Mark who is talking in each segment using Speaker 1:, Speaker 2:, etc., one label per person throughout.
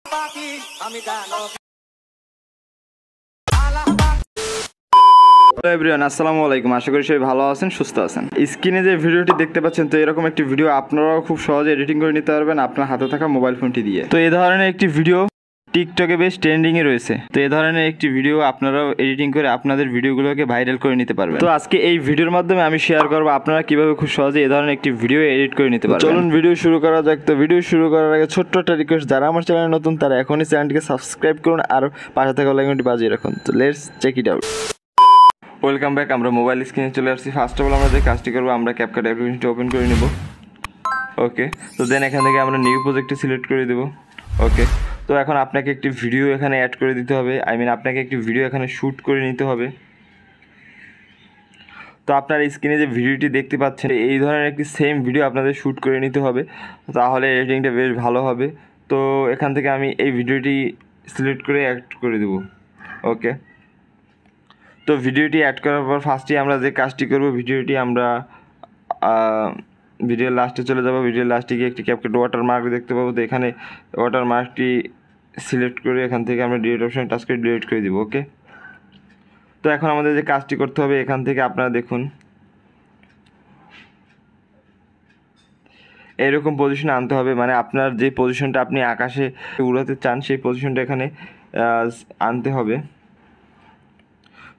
Speaker 1: Hello everyone, আসসালামু আলাইকুম। আশা করি সবাই ভালো আছেন, সুস্থ আছেন। স্ক্রিনে যে ভিডিওটি দেখতে পাচ্ছেন, তো এরকম একটি ভিডিও আপনারাও খুব সহজে এডিটিং করে নিতে পারবেন আপনার হাতে থাকা মোবাইল ফোনটি দিয়ে। তো এই ধরনের একটি ভিডিও টিকটকে বেশ ট্রেন্ডিংয়ে রয়েছে। তো এই ধরনের একটি ভিডিও আপনারাও এডিটিং করে আপনাদের ভিডিওগুলোকে ভাইরাল করে নিতে পারবেন। তো আজকে এই ভিডিওর মাধ্যমে আমি শেয়ার করবো আপনারা কিভাবে খুব সহজে এই ধরনের একটি ভিডিও এডিট করে নিতে পারবেন। চলুন ভিডিও শুরু করা যাক। তো ভিডিও শুরু করার আগে ছোট্ট একটা রিকোয়েস্ট, যারা আমার চ্যানেলে নতুন তারা এখনই চ্যানেলটিকে সাবস্ক্রাইব করুন আর পাশে থাকা বেল আইকনটি বাজিয়ে রাখুন। তো let's check it out. Welcome back. আমরা মোবাইল স্ক্রিনে চলে আসছি। ফার্স্ট অফ অল আমরা যে কাজটি করবো, আমরা ক্যাপকাট অ্যাপ্লিকেশনটি ওপেন করে নেব। ওকে, তো দেন এখান থেকে আমরা নিউ প্রজেক্টটি সিলেক্ট করে দেবো। ওকে, তো এখন আপনাকে একটি ভিডিও এখানে অ্যাড করে দিতে হবে, আপনাকে একটি ভিডিও এখানে শ্যুট করে নিতে হবে। তো আপনার স্ক্রিনে যে ভিডিওটি দেখতে পাচ্ছেন, এই ধরনের একটি সেম ভিডিও আপনাদের শ্যুট করে নিতে হবে, তাহলে এডিটিংটা বেশ ভালো হবে। তো এখান থেকে আমি এই ভিডিওটি সিলেক্ট করে অ্যাড করে দেবো। ওকে, তো ভিডিওটি অ্যাড করার পর ফার্স্টে আমরা যে কাজটি করব, ভিডিওটি আমরা ভিডিওর লাস্টে চলে যাব। ভিডিওর লাস্টে গিয়ে একটি ক্যাপকাট ওয়াটারমার্ক দেখতে পাবো। তো এখানে ওয়াটারমার্কটি সিলেক্ট করে এখান থেকে আমরা ডিলিট অপশানে টাচ করে ডিলিট করে দিব। ওকে, তো এখন আমাদের যে কাজটি করতে হবে, এখান থেকে আপনারা দেখুন এরকম পজিশনে আনতে হবে, মানে আপনার যে পজিশনটা আপনি আকাশে উড়াতে চান সেই পজিশনটা এখানে আনতে হবে।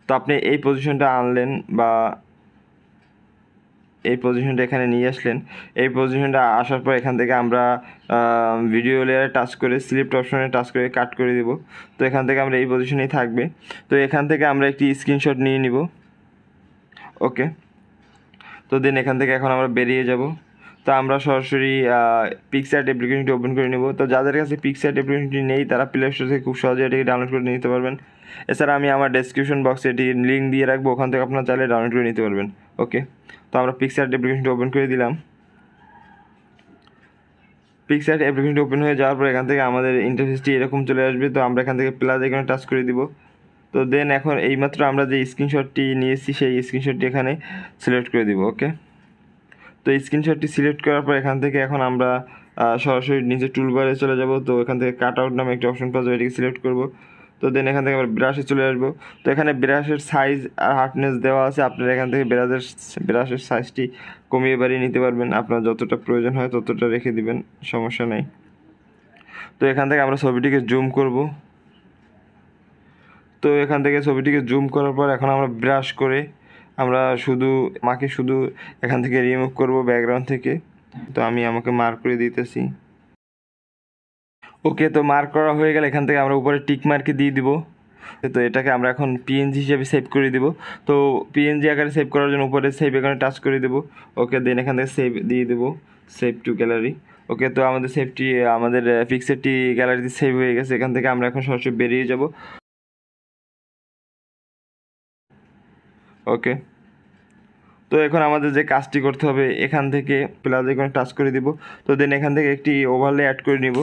Speaker 1: তো আপনি এই পজিশনটা আনলেন বা এই পজিশনটা এখানে নিয়ে আসলেন। এই পজিশনটা আসার পর এখান থেকে আমরা ভিডিও লেয়ারে টাচ করে সিলেক্ট অপশনে টাচ করে কাট করে দেব। তো এখান থেকে আমরা এই পজিশনেই থাকবে। তো এখান থেকে আমরা একটি স্ক্রিনশট নিয়ে নিব। ওকে, তো দেন এখান থেকে এখন আমরা বেরিয়ে যাব। তো আমরা সরাসরি পিক্সার্ট অ্যাপ্লিকেশনটি ওপেন করে নেব। তো যাদের কাছে পিক্সার্ট অ্যাপ্লিকেশনটি নেই তারা প্লে স্টোর থেকে খুব সহজে এটিকে ডাউনলোড করে নিতে পারবেন। এছাড়া আমি আমার ডেসক্রিপশন বক্সে এটি লিঙ্ক দিয়ে রাখবো, ওখান থেকে আপনারা চাইলে ডাউনলোড করে নিতে পারবেন। ওকে, তো আমরা পিক্সার্ট অ্যাপ্লিকেশনটি ওপেন করে দিলাম। পিক্সার্ট অ্যাপ্লিকেশনটি ওপেন হয়ে যাওয়ার পর এখান থেকে আমাদের ইন্টারফেসটি এরকম চলে আসবে। তো আমরা এখান থেকে প্লাস আইকনে টাচ করে দিব। তো দেন এখন এইমাত্র আমরা যে স্ক্রিনশটটি নিয়েছি সেই স্ক্রিনশটটি এখানে সিলেক্ট করে দিব। ওকে, তো স্ক্রিনশটটি সিলেক্ট করার পর এখান থেকে এখন আমরা সরাসরি নিচে টুলবারে চলে যাব। তো এখান থেকে কাট আউট নামে একটা অপশন পাওয়া যাবে, এটিকে সিলেক্ট করব। তো দেন এখান থেকে আমরা ব্রাশে চলে আসবো। তো এখানে ব্রাশের সাইজ আর হার্ডনেস দেওয়া আছে, আপনারা এখান থেকে ব্রাশের সাইজটি কমিয়ে বাড়িয়ে নিতে পারবেন। আপনার যতটা প্রয়োজন হয় ততটা রেখে দিবেন, সমস্যা নেই। তো এখান থেকে আমরা ছবিটিকে জুম করব। তো এখান থেকে ছবিটিকে জুম করার পর এখন আমরা ব্রাশ করে আমরা শুধু এখান থেকে রিমুভ করব ব্যাকগ্রাউন্ড থেকে। তো আমি আমাকে মার্ক করে দিতেছি। ওকে, তো মার্ক করা হয়ে গেলে এখান থেকে আমরা উপরে টিক মার্কে দিয়ে দিব। তো এটাকে আমরা এখন পিএনজি হিসেবে সেভ করে দিব। তো পিএনজি আকারে সেভ করার জন্য উপরে সেভ এখানে টাচ করে দেব। ওকে, দেন এখান থেকে সেভ দিয়ে দেবো, সেভ টু গ্যালারি। ওকে, তো আমাদের আমাদের পিক্সারটি গ্যালারিতে সেভ হয়ে গেছে। এখান থেকে আমরা এখন সরাসরি বেরিয়ে যাব। ওকে, তো এখন আমাদের যে কাজটি করতে হবে, এখান থেকে প্লাস আইকনে টাচ করে দিব। তো দেন এখান থেকে একটি ওভারলে অ্যাড করে নিব।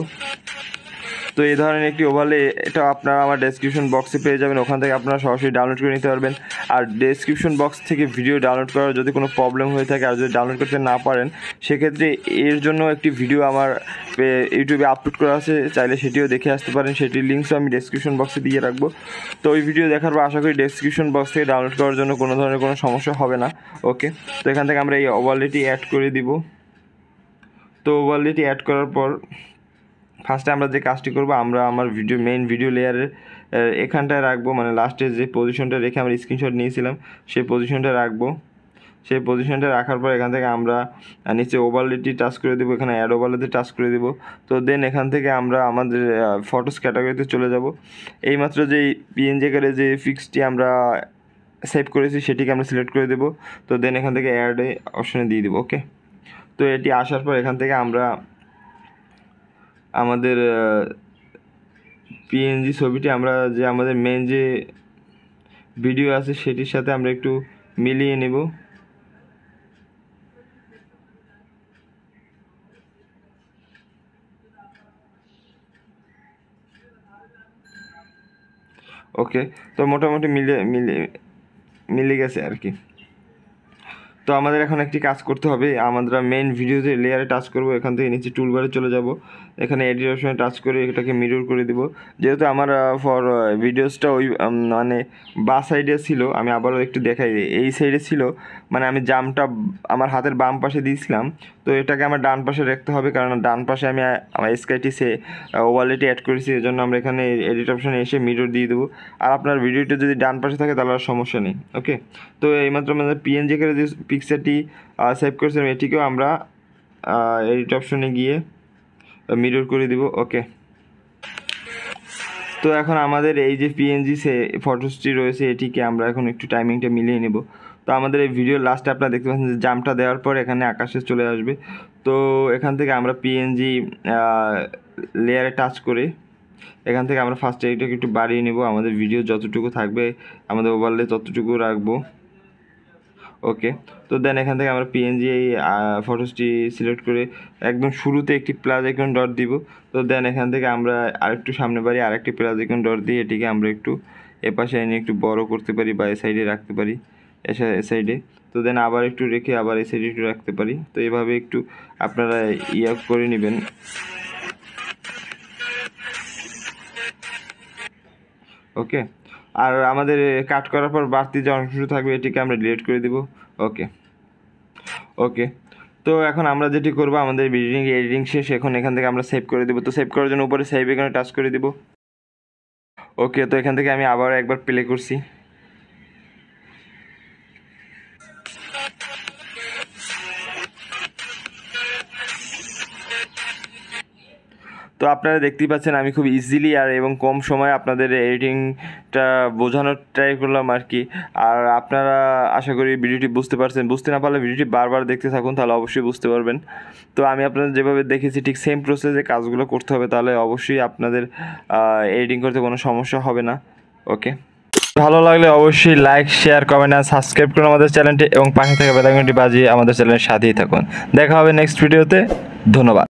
Speaker 1: তো এই ধরনের একটি ওভারলে এটা আপনারা আমার ডেসক্রিপশন বক্সে পেয়ে যাবেন, ওখান থেকে আপনারা সরাসরি ডাউনলোড করে নিতে পারবেন। আর ডেসক্রিপশন বক্স থেকে ভিডিও ডাউনলোড করার যদি কোনো প্রবলেম হয়ে থাকে আর যদি ডাউনলোড করতে না পারেন, সেক্ষেত্রে এর জন্য একটি ভিডিও আমার ইউটিউবে আপলোড করা আছে, চাইলে সেটিও দেখে আসতে পারেন। সেটির লিঙ্কসও আমি ডেসক্রিপশন বক্সে দিয়ে রাখবো। তো ওই ভিডিও দেখার পর আশা করি ডেসক্রিপশন বক্স থেকে ডাউনলোড করার জন্য কোনো ধরনের কোনো সমস্যা হবে না। ওকে, তো এখান থেকে আমরা এই ওভারলেটি অ্যাড করে দিব। তো ওভারলেটি অ্যাড করার পর ফার্স্টে আমরা যে কাজটি করব, আমরা আমার মেইন ভিডিও লেয়ারের এখানটায় রাখবো, মানে লাস্টে যে পজিশনটা রেখে আমরা স্ক্রিনশট নিয়েছিলাম সেই পজিশনটা রাখবো। সেই পজিশনটা রাখার পর এখান থেকে আমরা নিচে ওভারলেটি টাচ করে দেবো, এখানে অ্যাড ওভারলেতে টাচ করে দেবো। তো দেন এখান থেকে আমরা আমাদের ফটোস ক্যাটাগরিতে চলে যাব। এইমাত্র যে পিএনজি আকারে যে ফিক্সটি আমরা সেভ করেছি সেটিকে আমরা সিলেক্ট করে দেবো। তো দেন এখান থেকে অ্যাড অপশনে দিয়ে দেবো। ওকে, তো এটি আসার পর এখান থেকে আমরা আমাদের পিএনজি ছবিটি আমরা যে আমাদের মেন যে ভিডিও আছে সেটির সাথে আমরা একটু মিলিয়ে নেব। ওকে, তো মোটামুটি মিলে গেছে আর কি। তো আমাদের এখন একটি কাজ করতে হবে, আমরা মেইন ভিডিওতে লেয়ারে টাচ করব, এখান থেকে নিচে টুলবারে চলে যাব। এখানে এডিট অপশনে টাচ করে এটাকে মিরর করে দিব। যেহেতু আমার ফর ভিডিওসটা ওই মানে বাঁ সাইডে ছিল, আমি আবারও একটু দেখাই দিই, এই সাইডে ছিল, মানে আমি জামটা আমার হাতের বাম পাশে দিয়েছিলাম, তো এটাকে আমার ডান পাশে রাখতে হবে, কারণ ডান পাশে আমি আমার স্কাইটিসে ওভারলেটি অ্যাড করেছি, এই জন্য আমরা এখানে এডিট অপশনে এসে মিরর দিয়ে দেবো। আর আপনার ভিডিওটা যদি ডান পাশে থাকে তাহলে আর সমস্যা নেই। ওকে, তো এইমাত্র আমাদের পিএনজি করে যে পিকচারটি সেভ করেছিলাম এটিকেও আমরা এডিট অপশনে গিয়ে মিরর করে দিব। ওকে, তো এখন আমাদের এই যে পিএনজি ফটোসটি রয়েছে এটিকে আমরা এখন একটু টাইমিংটা মিলিয়ে নেব। তো আমাদের এই ভিডিওর লাস্টে আপনারা দেখতে পাচ্ছেন যে জামটা দেওয়ার পর এখানে আকাশে চলে আসবে। তো এখান থেকে আমরা পিএনজি লেয়ারে টাচ করে এখান থেকে আমরা ফার্স্টে এটাকে একটু বাড়িয়ে নেব, আমাদের ভিডিও যতটুকু থাকবে আমাদের ওভারলে ততটুকু রাখবো। ওকে, তো দেন এখান থেকে আমরা পিএনজি এই ফটোসটি সিলেক্ট করে একদম শুরুতে একটি প্লাস আইকন ডট দিব। তো দেন এখান থেকে আমরা আরেকটু সামনে বাড়ি আরেকটি প্লাস আইকন ডট দিয়ে এটিকে আমরা একটু এপাশে এনে একটু বড় করতে পারি বা এ সাইডে রাখতে পারি, এ সাইডে। তো দেন আবার একটু রেখে আবার এই সাইডে একটু রাখতে পারি। তো এভাবে একটু আপনারা করে নেবেন। ওকে, আর আমাদের কাট করার পর বাড়তি যে অংশ থাকবে এটিকে আমরা ডিলিট করে দিব। ওকে ওকে, তো এখন আমরা যেটি করব, আমাদের এডিটিং শেষ, এখন এখান থেকে আমরা সেভ করে দেবো। তো সেভ করার জন্য উপরে সেভ এখানে টাচ করে দিব। ওকে, তো এখান থেকে আমি আবার একবার প্লে করছি। তো আপনারা দেখতেই পাচ্ছেন আমি খুব ইজিলি আর এবং কম সময়ে আপনাদের এডিটিংটা বোঝানোর ট্রাই করলাম আর কি। আর আপনারা আশা করি ভিডিওটি বুঝতে পারছেন, বুঝতে না পারলে ভিডিওটি বারবার দেখতে থাকুন, তাহলে অবশ্যই বুঝতে পারবেন। তো আমি আপনাদের যেভাবে দেখেছি ঠিক সেম প্রসেসে কাজগুলো করতে হবে, তাহলে অবশ্যই আপনাদের এডিটিং করতে কোনো সমস্যা হবে না। ওকে, ভালো লাগলে অবশ্যই লাইক, শেয়ার, কমেন্ট আর সাবস্ক্রাইব করুন আমাদের চ্যানেলটি এবং পাশে থাকা বেল আইকনটি বাজিয়ে আমাদের চ্যানেলের সাথেই থাকুন। দেখা হবে নেক্সট ভিডিওতে। ধন্যবাদ।